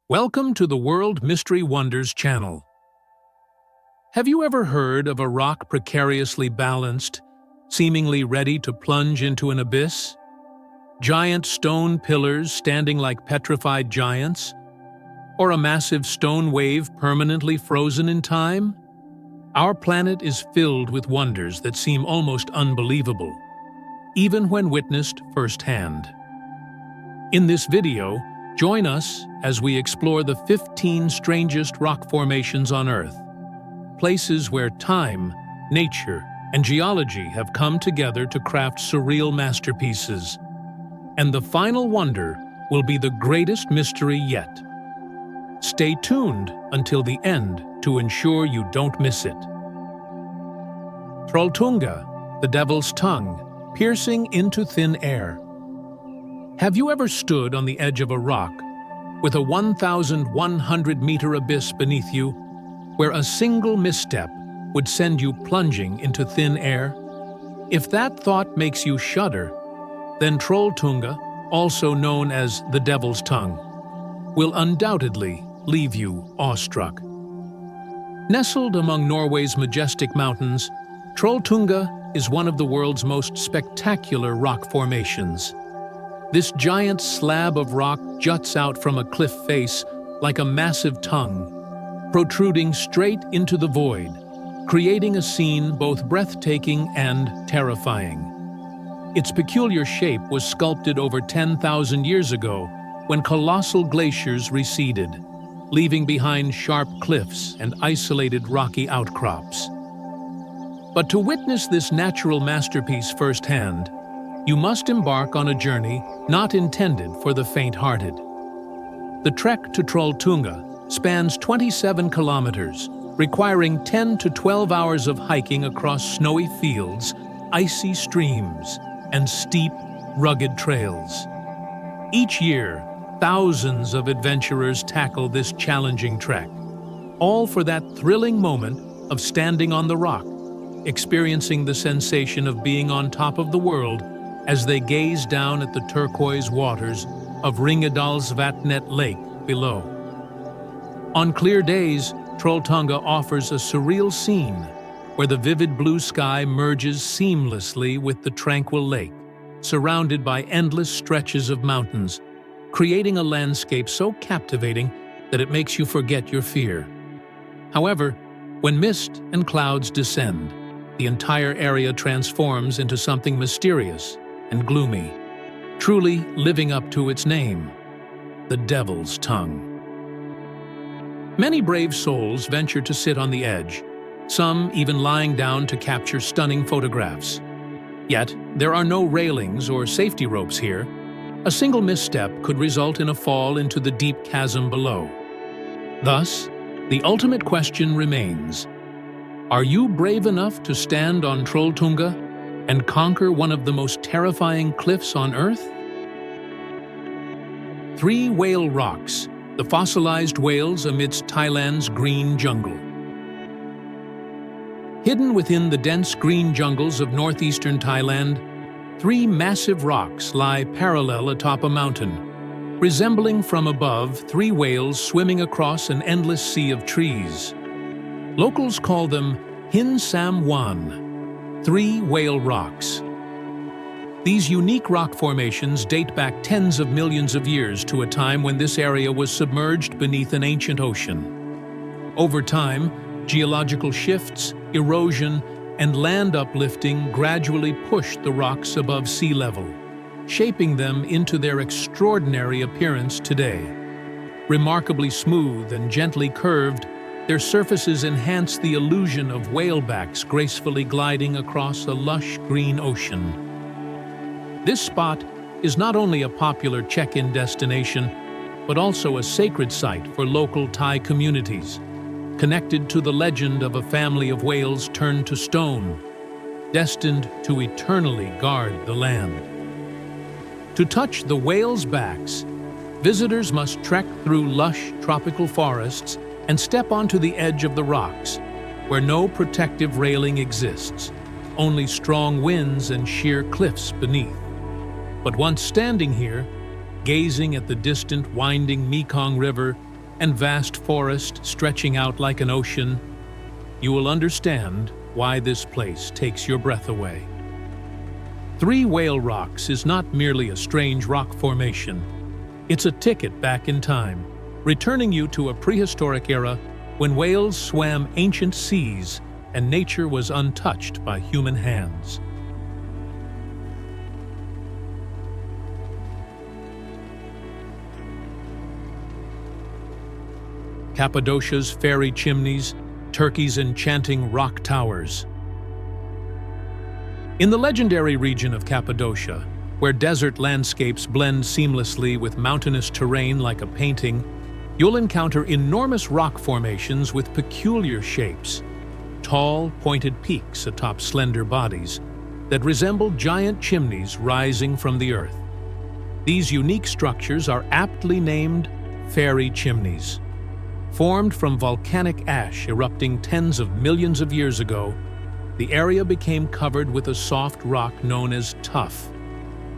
Welcome to the World Mystery Wonders channel. Have you ever heard of a rock precariously balanced, seemingly ready to plunge into an abyss? Giant stone pillars standing like petrified giants? Or a massive stone wave permanently frozen in time? Our planet is filled with wonders that seem almost unbelievable, even when witnessed firsthand. In this video, join us as we explore the 15 strangest rock formations on Earth, places where time, nature, and geology have come together to craft surreal masterpieces. And the final wonder will be the greatest mystery yet. Stay tuned until the end to ensure you don't miss it. Trolltunga, the Devil's Tongue, piercing into thin air. Have you ever stood on the edge of a rock with a 1,100-meter abyss beneath you, where a single misstep would send you plunging into thin air? If that thought makes you shudder, then Trolltunga, also known as the Devil's Tongue, will undoubtedly leave you awestruck. Nestled among Norway's majestic mountains, Trolltunga is one of the world's most spectacular rock formations. This giant slab of rock juts out from a cliff face like a massive tongue, protruding straight into the void, creating a scene both breathtaking and terrifying. Its peculiar shape was sculpted over 10,000 years ago when colossal glaciers receded, leaving behind sharp cliffs and isolated rocky outcrops. But to witness this natural masterpiece firsthand, you must embark on a journey not intended for the faint-hearted. The trek to Trolltunga spans 27 kilometers, requiring 10 to 12 hours of hiking across snowy fields, icy streams, and steep, rugged trails. Each year, thousands of adventurers tackle this challenging trek, all for that thrilling moment of standing on the rock, experiencing the sensation of being on top of the world as they gaze down at the turquoise waters of Vatnet Lake below. On clear days, Trolltunga offers a surreal scene where the vivid blue sky merges seamlessly with the tranquil lake, surrounded by endless stretches of mountains, creating a landscape so captivating that it makes you forget your fear. However, when mist and clouds descend, the entire area transforms into something mysterious and gloomy, truly living up to its name, the Devil's Tongue. Many brave souls venture to sit on the edge, some even lying down to capture stunning photographs. Yet, there are no railings or safety ropes here. A single misstep could result in a fall into the deep chasm below. Thus, the ultimate question remains: are you brave enough to stand on Trolltunga and conquer one of the most terrifying cliffs on Earth? 3 whale rocks, the fossilized whales amidst Thailand's green jungle. Hidden within the dense green jungles of northeastern Thailand, 3 massive rocks lie parallel atop a mountain, resembling from above 3 whales swimming across an endless sea of trees. Locals call them Hin Sam Wan, 3 whale rocks. These unique rock formations date back tens of millions of years to a time when this area was submerged beneath an ancient ocean. Over time, geological shifts, erosion, and land uplifting gradually pushed the rocks above sea level, shaping them into their extraordinary appearance today. Remarkably smooth and gently curved, their surfaces enhance the illusion of whalebacks gracefully gliding across a lush green ocean. This spot is not only a popular check-in destination, but also a sacred site for local Thai communities, connected to the legend of a family of whales turned to stone, destined to eternally guard the land. To touch the whales' backs, visitors must trek through lush tropical forests and step onto the edge of the rocks, where no protective railing exists, only strong winds and sheer cliffs beneath. But once standing here, gazing at the distant winding Mekong River and vast forest stretching out like an ocean, you will understand why this place takes your breath away. Three Whale Rocks is not merely a strange rock formation. It's a ticket back in time, returning you to a prehistoric era when whales swam ancient seas and nature was untouched by human hands. Cappadocia's fairy chimneys, Turkey's enchanting rock towers. In the legendary region of Cappadocia, where desert landscapes blend seamlessly with mountainous terrain like a painting, you'll encounter enormous rock formations with peculiar shapes, tall, pointed peaks atop slender bodies that resemble giant chimneys rising from the earth. These unique structures are aptly named fairy chimneys. Formed from volcanic ash erupting tens of millions of years ago, the area became covered with a soft rock known as tuff.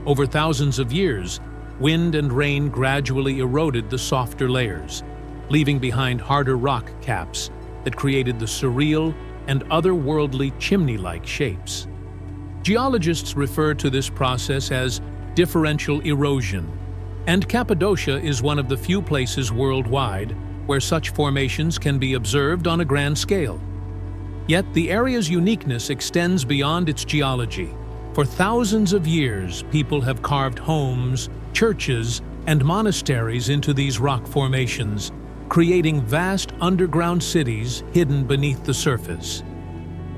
Over thousands of years, wind and rain gradually eroded the softer layers, leaving behind harder rock caps that created the surreal and otherworldly chimney-like shapes. Geologists refer to this process as differential erosion, and Cappadocia is one of the few places worldwide where such formations can be observed on a grand scale. Yet the area's uniqueness extends beyond its geology. For thousands of years, people have carved homes, churches, and monasteries into these rock formations, creating vast underground cities hidden beneath the surface.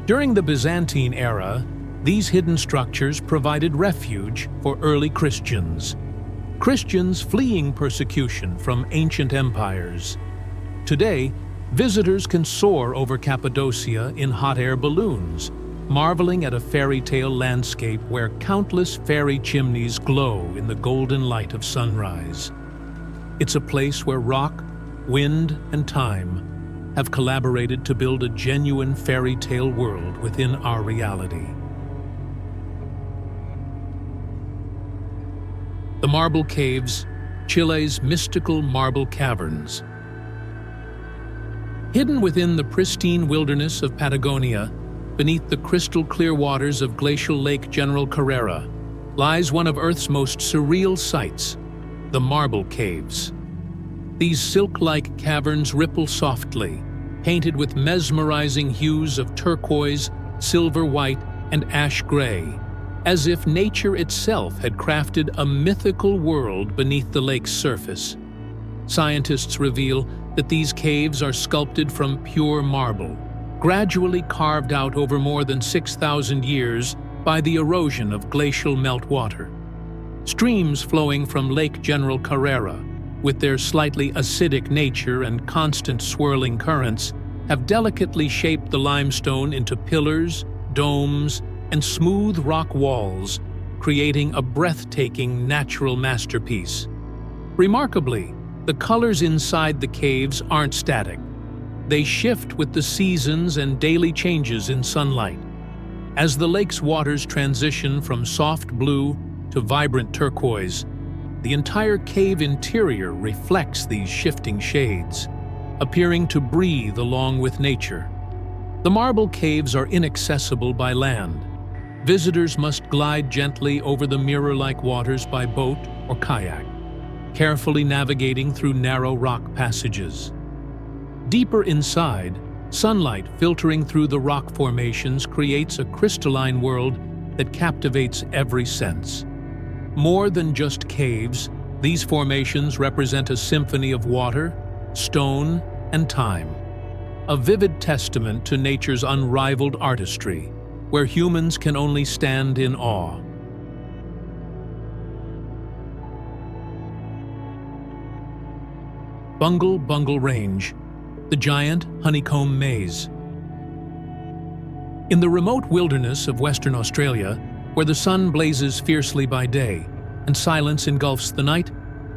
During the Byzantine era, these hidden structures provided refuge for early Christians fleeing persecution from ancient empires. Today, visitors can soar over Cappadocia in hot air balloons, marveling at a fairy tale landscape where countless fairy chimneys glow in the golden light of sunrise. It's a place where rock, wind, and time have collaborated to build a genuine fairy tale world within our reality. The Marble Caves, Chile's mystical marble caverns. Hidden within the pristine wilderness of Patagonia, beneath the crystal-clear waters of glacial Lake General Carrera, lies one of Earth's most surreal sights, the Marble Caves. These silk-like caverns ripple softly, painted with mesmerizing hues of turquoise, silver white, and ash gray, as if nature itself had crafted a mythical world beneath the lake's surface. Scientists reveal that these caves are sculpted from pure marble, gradually carved out over more than 6,000 years by the erosion of glacial meltwater. Streams flowing from Lake General Carrera, with their slightly acidic nature and constant swirling currents, have delicately shaped the limestone into pillars, domes, and smooth rock walls, creating a breathtaking natural masterpiece. Remarkably, the colors inside the caves aren't static. They shift with the seasons and daily changes in sunlight. As the lake's waters transition from soft blue to vibrant turquoise, the entire cave interior reflects these shifting shades, appearing to breathe along with nature. The marble caves are inaccessible by land. Visitors must glide gently over the mirror-like waters by boat or kayak, carefully navigating through narrow rock passages. Deeper inside, sunlight filtering through the rock formations creates a crystalline world that captivates every sense. More than just caves, these formations represent a symphony of water, stone, and time, a vivid testament to nature's unrivaled artistry, where humans can only stand in awe. Bungle Bungle Range, the giant honeycomb maze. In the remote wilderness of Western Australia, where the sun blazes fiercely by day and silence engulfs the night,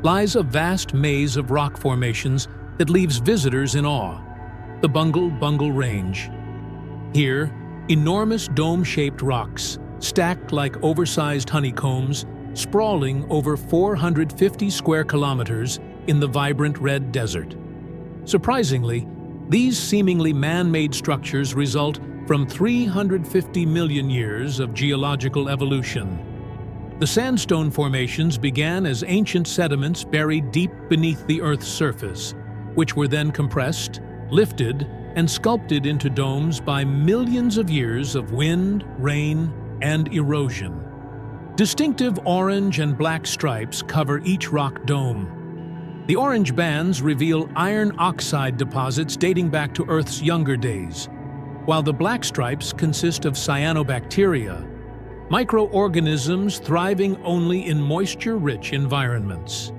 lies a vast maze of rock formations that leaves visitors in awe, the Bungle Bungle Range. Here, enormous dome-shaped rocks, stacked like oversized honeycombs, sprawling over 450 square kilometers in the vibrant red desert. Surprisingly, these seemingly man-made structures result from 350 million years of geological evolution. The sandstone formations began as ancient sediments buried deep beneath the Earth's surface, which were then compressed, lifted, and sculpted into domes by millions of years of wind, rain, and erosion. Distinctive orange and black stripes cover each rock dome. The orange bands reveal iron oxide deposits dating back to Earth's younger days, while the black stripes consist of cyanobacteria, microorganisms thriving only in moisture-rich environments.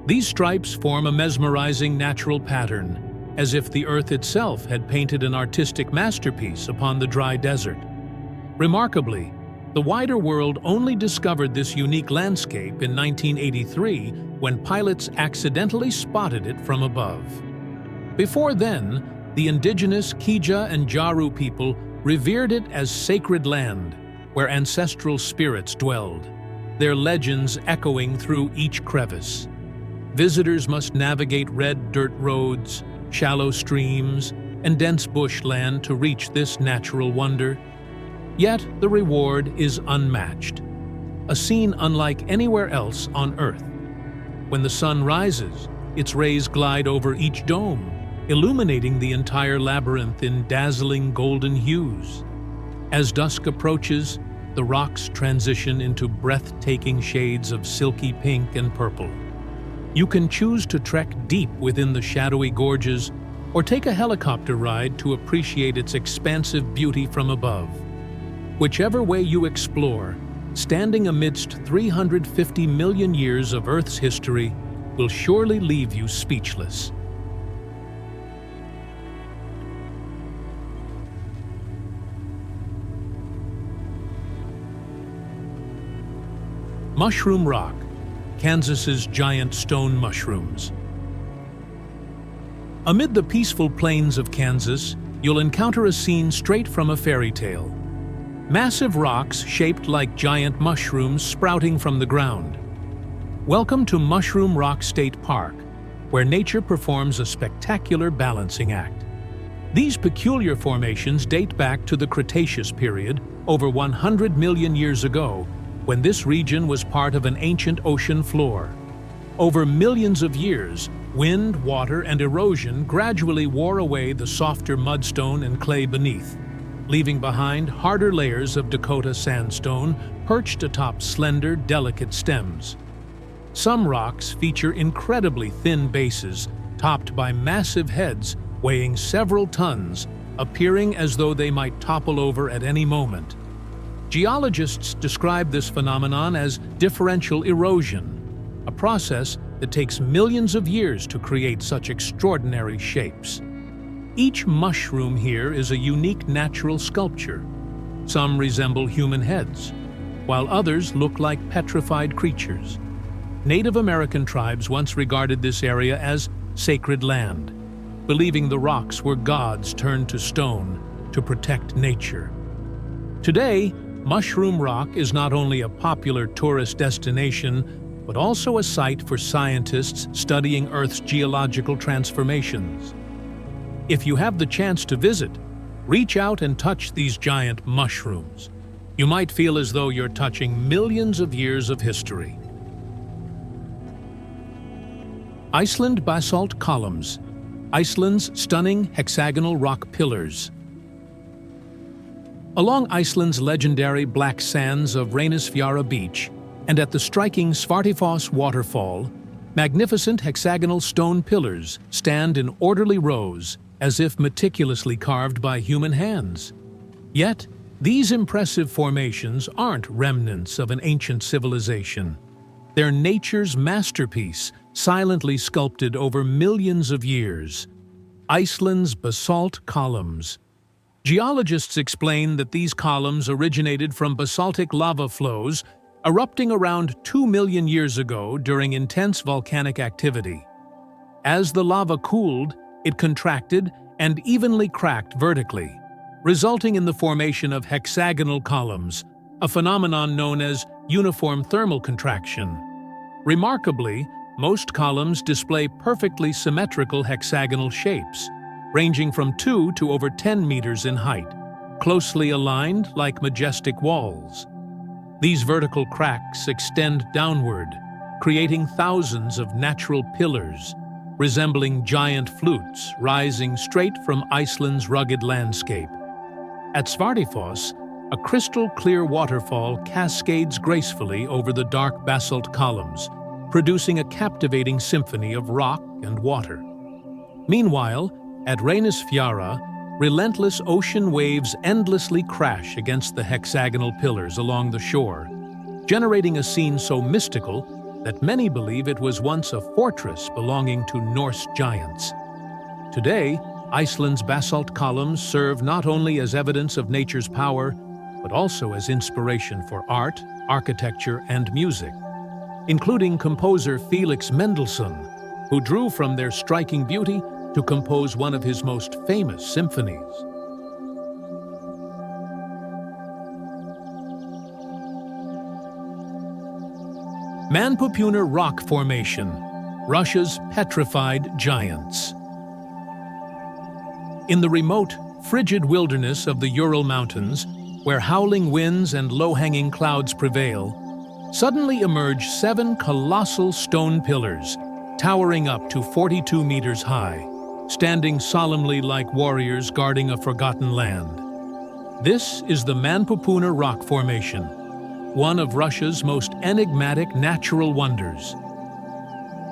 These stripes form a mesmerizing natural pattern, as if the Earth itself had painted an artistic masterpiece upon the dry desert. Remarkably, the wider world only discovered this unique landscape in 1983 when pilots accidentally spotted it from above. Before then, the indigenous Kija and Jaru people revered it as sacred land, where ancestral spirits dwelled, their legends echoing through each crevice. Visitors must navigate red dirt roads, shallow streams, and dense bushland to reach this natural wonder. Yet the reward is unmatched, a scene unlike anywhere else on Earth. When the sun rises, its rays glide over each dome, illuminating the entire labyrinth in dazzling golden hues. As dusk approaches, the rocks transition into breathtaking shades of silky pink and purple. You can choose to trek deep within the shadowy gorges or take a helicopter ride to appreciate its expansive beauty from above. Whichever way you explore, standing amidst 350 million years of Earth's history will surely leave you speechless. Mushroom Rock, Kansas's giant stone mushrooms. Amid the peaceful plains of Kansas, you'll encounter a scene straight from a fairy tale. Massive rocks shaped like giant mushrooms sprouting from the ground. Welcome to Mushroom Rock State Park, where nature performs a spectacular balancing act. These peculiar formations date back to the Cretaceous period, over 100 million years ago, when this region was part of an ancient ocean floor. Over millions of years, wind, water, and erosion gradually wore away the softer mudstone and clay beneath, leaving behind harder layers of Dakota sandstone perched atop slender, delicate stems. Some rocks feature incredibly thin bases, topped by massive heads weighing several tons, appearing as though they might topple over at any moment. Geologists describe this phenomenon as differential erosion, a process that takes millions of years to create such extraordinary shapes. Each mushroom here is a unique natural sculpture. Some resemble human heads, while others look like petrified creatures. Native American tribes once regarded this area as sacred land, believing the rocks were gods turned to stone to protect nature. Today, Mushroom Rock is not only a popular tourist destination, but also a site for scientists studying Earth's geological transformations. If you have the chance to visit, reach out and touch these giant mushrooms. You might feel as though you're touching millions of years of history. Iceland basalt columns, Iceland's stunning hexagonal rock pillars. Along Iceland's legendary black sands of Reynisfjara Beach and at the striking Svartifoss waterfall, magnificent hexagonal stone pillars stand in orderly rows, as if meticulously carved by human hands. Yet, these impressive formations aren't remnants of an ancient civilization. They're nature's masterpiece, silently sculpted over millions of years. Iceland's basalt columns. Geologists explain that these columns originated from basaltic lava flows erupting around 2 million years ago during intense volcanic activity. As the lava cooled, it contracted and evenly cracked vertically, resulting in the formation of hexagonal columns, a phenomenon known as uniform thermal contraction. Remarkably, Most columns display perfectly symmetrical hexagonal shapes, ranging from 2 to over 10 meters in height, closely aligned like majestic walls. These vertical cracks extend downward, creating thousands of natural pillars, resembling giant flutes rising straight from Iceland's rugged landscape. At Svartifoss, a crystal-clear waterfall cascades gracefully over the dark basalt columns, producing a captivating symphony of rock and water. Meanwhile, at Reynisfjara, relentless ocean waves endlessly crash against the hexagonal pillars along the shore, generating a scene so mystical that many believe it was once a fortress belonging to Norse giants. Today, Iceland's basalt columns serve not only as evidence of nature's power, but also as inspiration for art, architecture, and music, including composer Felix Mendelssohn, who drew from their striking beauty to compose one of his most famous symphonies. Manpupuner Rock Formation, Russia's petrified giants. In the remote, frigid wilderness of the Ural Mountains, where howling winds and low-hanging clouds prevail, suddenly emerge 7 colossal stone pillars, towering up to 42 meters high, standing solemnly like warriors guarding a forgotten land. This is the Manpupuner Rock Formation, one of Russia's most enigmatic natural wonders.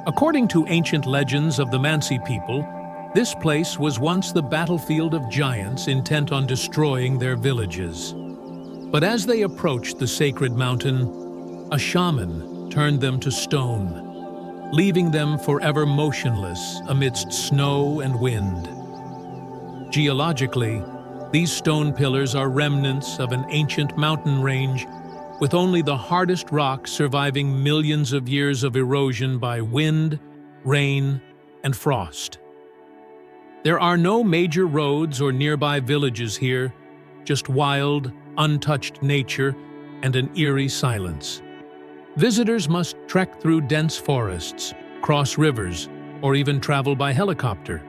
According to ancient legends of the Mansi people, this place was once the battlefield of giants intent on destroying their villages. But as they approached the sacred mountain, a shaman turned them to stone, leaving them forever motionless amidst snow and wind. Geologically, these stone pillars are remnants of an ancient mountain range, with only the hardest rock surviving millions of years of erosion by wind, rain, and frost. There are no major roads or nearby villages here, just wild, untouched nature and an eerie silence. Visitors must trek through dense forests, cross rivers, or even travel by helicopter.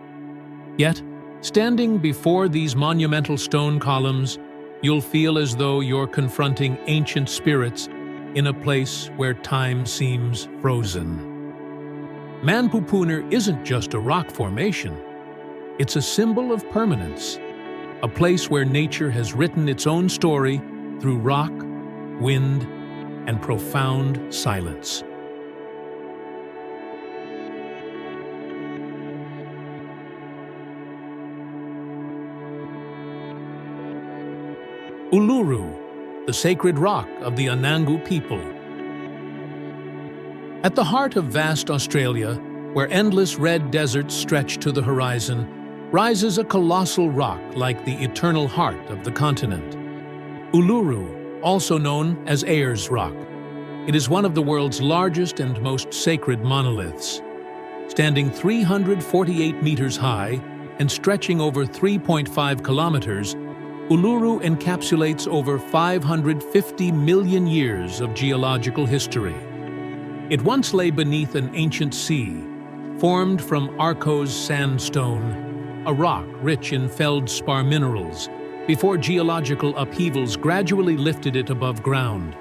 Yet, standing before these monumental stone columns, you'll feel as though you're confronting ancient spirits in a place where time seems frozen. Manpupuner isn't just a rock formation. It's a symbol of permanence, a place where nature has written its own story through rock, wind, and profound silence. Uluru, the sacred rock of the Anangu people. At the heart of vast Australia, where endless red deserts stretch to the horizon, rises a colossal rock like the eternal heart of the continent. Uluru, also known as Ayers Rock. It is one of the world's largest and most sacred monoliths. Standing 348 meters high and stretching over 3.5 kilometers, Uluru encapsulates over 550 million years of geological history. It once lay beneath an ancient sea, formed from Arkose sandstone, a rock rich in feldspar minerals, before geological upheavals gradually lifted it above ground.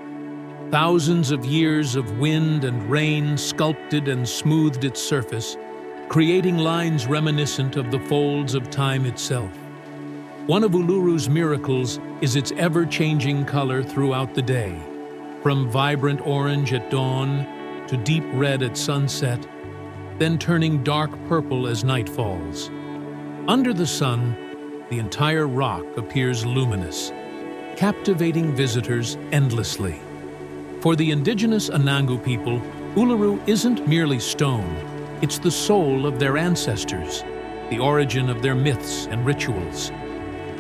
Thousands of years of wind and rain sculpted and smoothed its surface, creating lines reminiscent of the folds of time itself. One of Uluru's miracles is its ever-changing color throughout the day, from vibrant orange at dawn to deep red at sunset, then turning dark purple as night falls. Under the sun, the entire rock appears luminous, captivating visitors endlessly. For the indigenous Anangu people, Uluru isn't merely stone, it's the soul of their ancestors, the origin of their myths and rituals.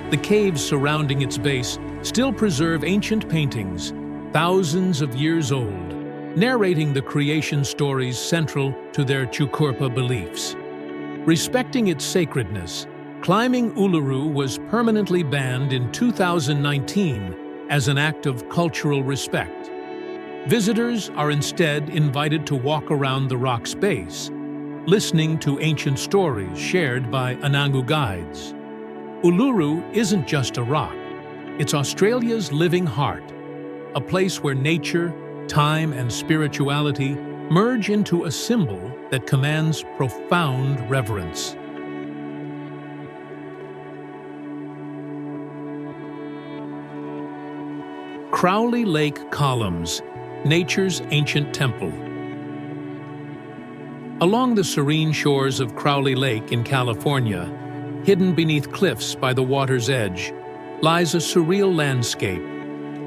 The caves surrounding its base still preserve ancient paintings, thousands of years old, narrating the creation stories central to their Chukurpa beliefs. Respecting its sacredness, climbing Uluru was permanently banned in 2019 as an act of cultural respect. Visitors are instead invited to walk around the rock's base, listening to ancient stories shared by Anangu guides. Uluru isn't just a rock, it's Australia's living heart, a place where nature, time, and spirituality merge into a symbol that commands profound reverence. Crowley Lake Columns, nature's ancient temple. Along the serene shores of Crowley Lake in California, hidden beneath cliffs by the water's edge, lies a surreal landscape.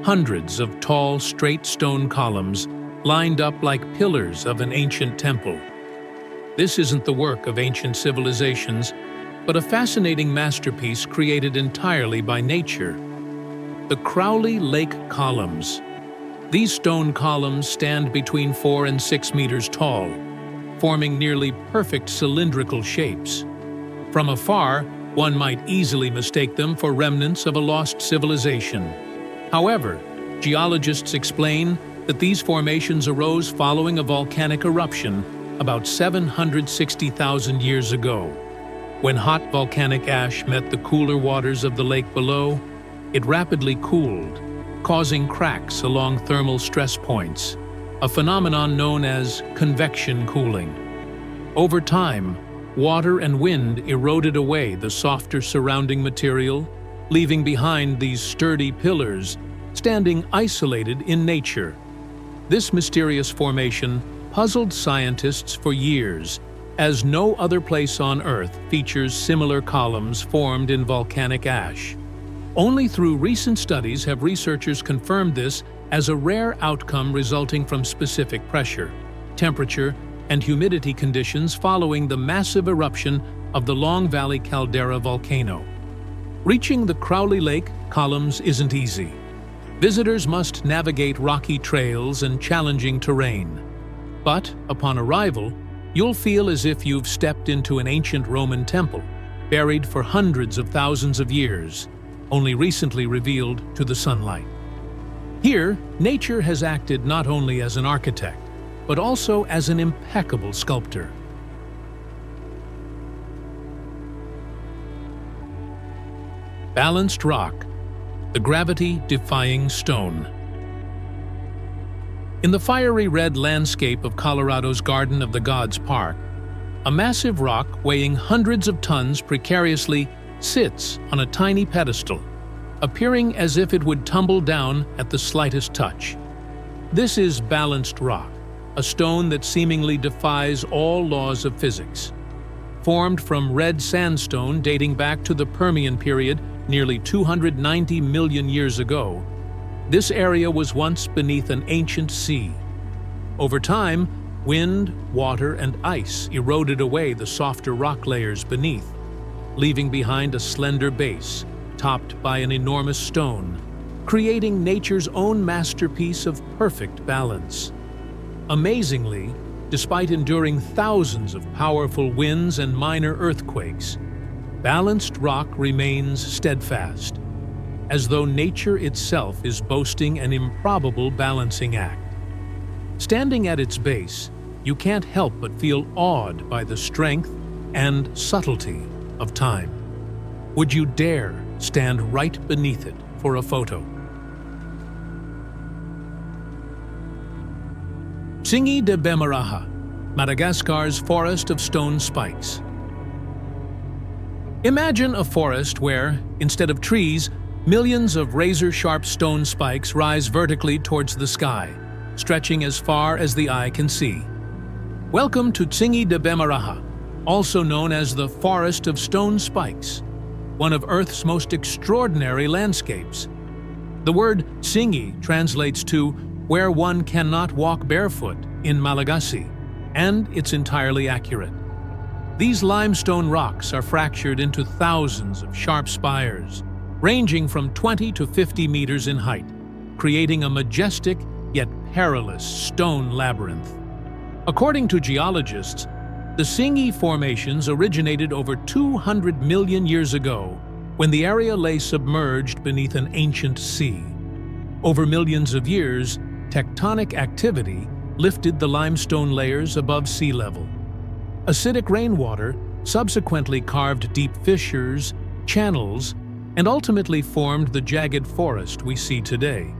Hundreds of tall, straight stone columns lined up like pillars of an ancient temple. This isn't the work of ancient civilizations, but a fascinating masterpiece created entirely by nature. The Crowley Lake Columns. These stone columns stand between 4 and 6 meters tall, forming nearly perfect cylindrical shapes. From afar, one might easily mistake them for remnants of a lost civilization. However, geologists explain that these formations arose following a volcanic eruption about 760,000 years ago. When hot volcanic ash met the cooler waters of the lake below, it rapidly cooled, causing cracks along thermal stress points, a phenomenon known as convection cooling. Over time, water and wind eroded away the softer surrounding material, leaving behind these sturdy pillars, standing isolated in nature. This mysterious formation puzzled scientists for years, as no other place on Earth features similar columns formed in volcanic ash. Only through recent studies have researchers confirmed this as a rare outcome resulting from specific pressure, temperature, and humidity conditions following the massive eruption of the Long Valley caldera volcano. Reaching the Crowley Lake columns isn't easy. Visitors must navigate rocky trails and challenging terrain. But upon arrival, you'll feel as if you've stepped into an ancient Roman temple, buried for hundreds of thousands of years, only recently revealed to the sunlight. Here, nature has acted not only as an architect, but also as an impeccable sculptor. Balanced rock, the gravity-defying stone. In the fiery red landscape of Colorado's Garden of the Gods Park, a massive rock weighing hundreds of tons precariously sits on a tiny pedestal, appearing as if it would tumble down at the slightest touch. This is balanced rock, a stone that seemingly defies all laws of physics. Formed from red sandstone dating back to the Permian period nearly 290 million years ago, this area was once beneath an ancient sea. Over time, wind, water, and ice eroded away the softer rock layers beneath, leaving behind a slender base, topped by an enormous stone, creating nature's own masterpiece of perfect balance. Amazingly, despite enduring thousands of powerful winds and minor earthquakes, balanced rock remains steadfast, as though nature itself is boasting an improbable balancing act. Standing at its base, you can't help but feel awed by the strength and subtlety of time. Would you dare stand right beneath it for a photo? Tsingy de Bemaraha, Madagascar's forest of stone spikes. Imagine a forest where, instead of trees, millions of razor-sharp stone spikes rise vertically towards the sky, stretching as far as the eye can see. Welcome to Tsingy de Bemaraha, also known as the Forest of Stone Spikes, one of Earth's most extraordinary landscapes. The word Tsingy translates to where one cannot walk barefoot in Malagasy, and it's entirely accurate. These limestone rocks are fractured into thousands of sharp spires, ranging from 20 to 50 meters in height, creating a majestic yet perilous stone labyrinth. According to geologists, the Tsingy formations originated over 200 million years ago when the area lay submerged beneath an ancient sea. Over millions of years, tectonic activity lifted the limestone layers above sea level. Acidic rainwater subsequently carved deep fissures, channels, and ultimately formed the jagged forest we see today,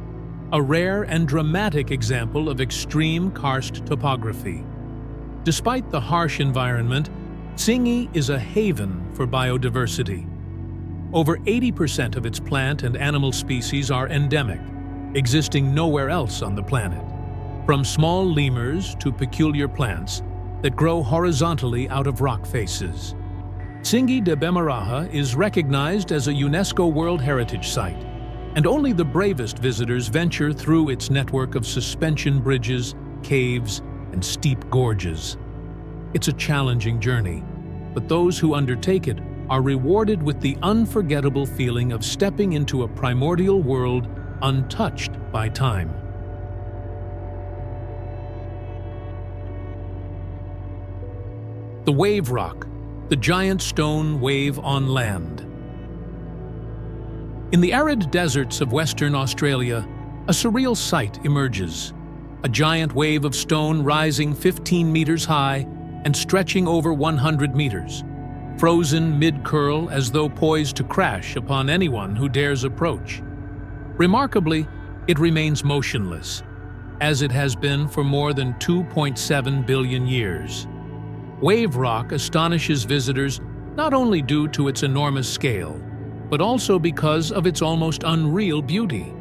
a rare and dramatic example of extreme karst topography. Despite the harsh environment, Tsingy is a haven for biodiversity. Over 80% of its plant and animal species are endemic, existing nowhere else on the planet, from small lemurs to peculiar plants that grow horizontally out of rock faces. Tsingy de Bemaraha is recognized as a UNESCO World Heritage Site, and only the bravest visitors venture through its network of suspension bridges, caves, and steep gorges. It's a challenging journey, but those who undertake it are rewarded with the unforgettable feeling of stepping into a primordial world untouched by time. The wave rock, the giant stone wave on land. In the arid deserts of Western Australia, a surreal sight emerges. A giant wave of stone rising 15 meters high and stretching over 100 meters, frozen mid-curl as though poised to crash upon anyone who dares approach. Remarkably, it remains motionless, as it has been for more than 2.7 billion years. Wave rock astonishes visitors not only due to its enormous scale, but also because of its almost unreal beauty.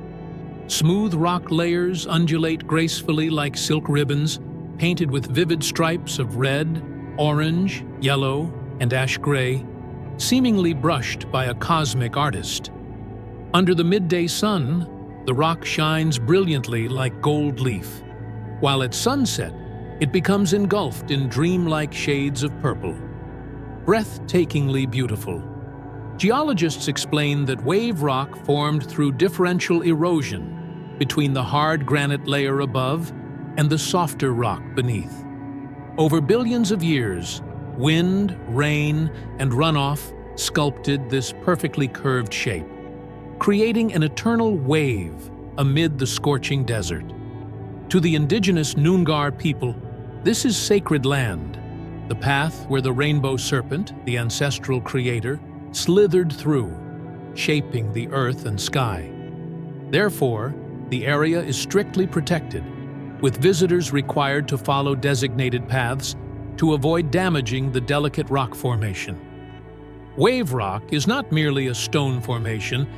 Smooth rock layers undulate gracefully like silk ribbons, painted with vivid stripes of red, orange, yellow, and ash gray, seemingly brushed by a cosmic artist. Under the midday sun, the rock shines brilliantly like gold leaf, while at sunset, it becomes engulfed in dreamlike shades of purple. Breathtakingly beautiful. Geologists explain that wave rock formed through differential erosion between the hard granite layer above and the softer rock beneath. Over billions of years, wind, rain, and runoff sculpted this perfectly curved shape, creating an eternal wave amid the scorching desert. To the indigenous Noongar people, this is sacred land, the path where the rainbow serpent, the ancestral creator, slithered through, shaping the earth and sky. Therefore, the area is strictly protected, with visitors required to follow designated paths to avoid damaging the delicate rock formation. Wave rock is not merely a stone formation,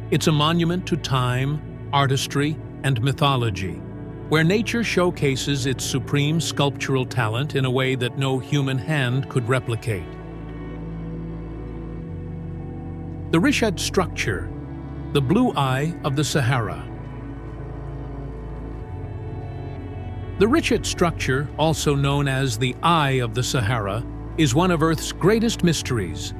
it's a monument to time, artistry, and mythology, where nature showcases its supreme sculptural talent in a way that no human hand could replicate. The Rechat Structure, the blue eye of the Sahara. The Rechat Structure, also known as the Eye of the Sahara, is one of Earth's greatest mysteries.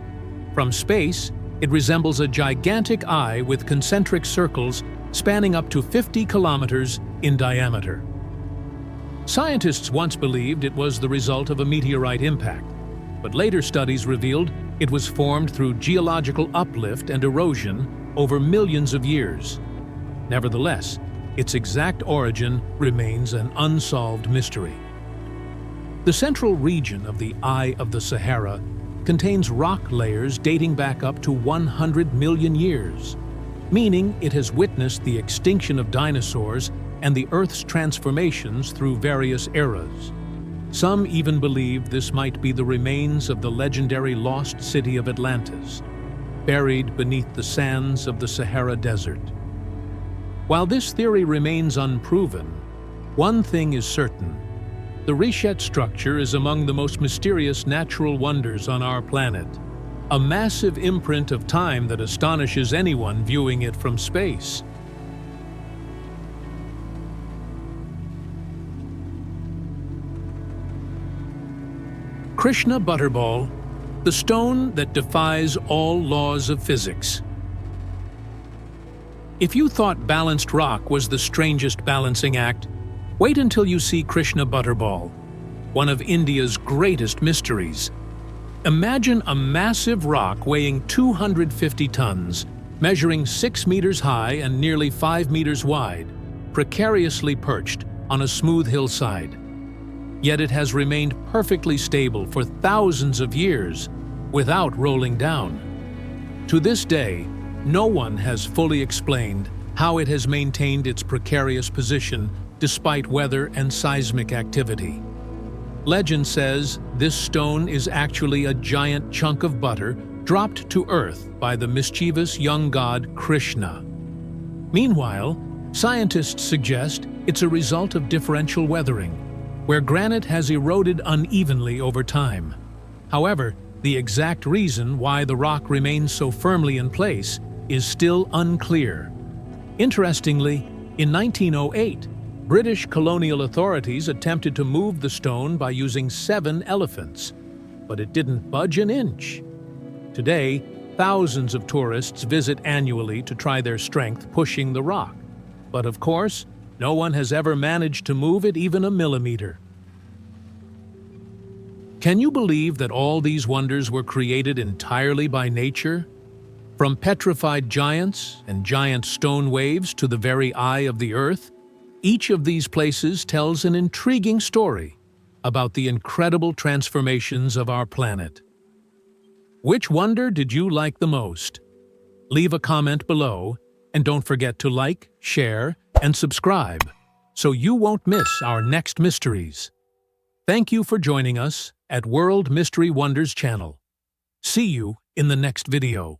From space, it resembles a gigantic eye with concentric circles spanning up to 50 kilometers in diameter. Scientists once believed it was the result of a meteorite impact, but later studies revealed it was formed through geological uplift and erosion over millions of years. Nevertheless, its exact origin remains an unsolved mystery. The central region of the Eye of the Sahara contains rock layers dating back up to 100 million years, meaning it has witnessed the extinction of dinosaurs and the Earth's transformations through various eras. Some even believe this might be the remains of the legendary lost city of Atlantis, buried beneath the sands of the Sahara Desert. While this theory remains unproven, one thing is certain: the Rechat Structure is among the most mysterious natural wonders on our planet, a massive imprint of time that astonishes anyone viewing it from space. Krishna Butterball, the stone that defies all laws of physics. If you thought balanced rock was the strangest balancing act, wait until you see Krishna Butterball, one of India's greatest mysteries. Imagine a massive rock weighing 250 tons, measuring 6 meters high and nearly 5 meters wide, precariously perched on a smooth hillside. Yet it has remained perfectly stable for thousands of years without rolling down. To this day, no one has fully explained how it has maintained its precarious position despite weather and seismic activity. Legend says this stone is actually a giant chunk of butter dropped to earth by the mischievous young god Krishna. Meanwhile, scientists suggest it's a result of differential weathering, where granite has eroded unevenly over time. However, the exact reason why the rock remains so firmly in place is still unclear. Interestingly, in 1908, British colonial authorities attempted to move the stone by using 7 elephants, but it didn't budge an inch. Today, thousands of tourists visit annually to try their strength pushing the rock. But of course, no one has ever managed to move it even a millimeter. Can you believe that all these wonders were created entirely by nature? From petrified giants and giant stone waves to the very eye of the earth, each of these places tells an intriguing story about the incredible transformations of our planet. Which wonder did you like the most? Leave a comment below, and don't forget to like, share, and subscribe so you won't miss our next mysteries. Thank you for joining us at World Mystery Wonders channel. See you in the next video.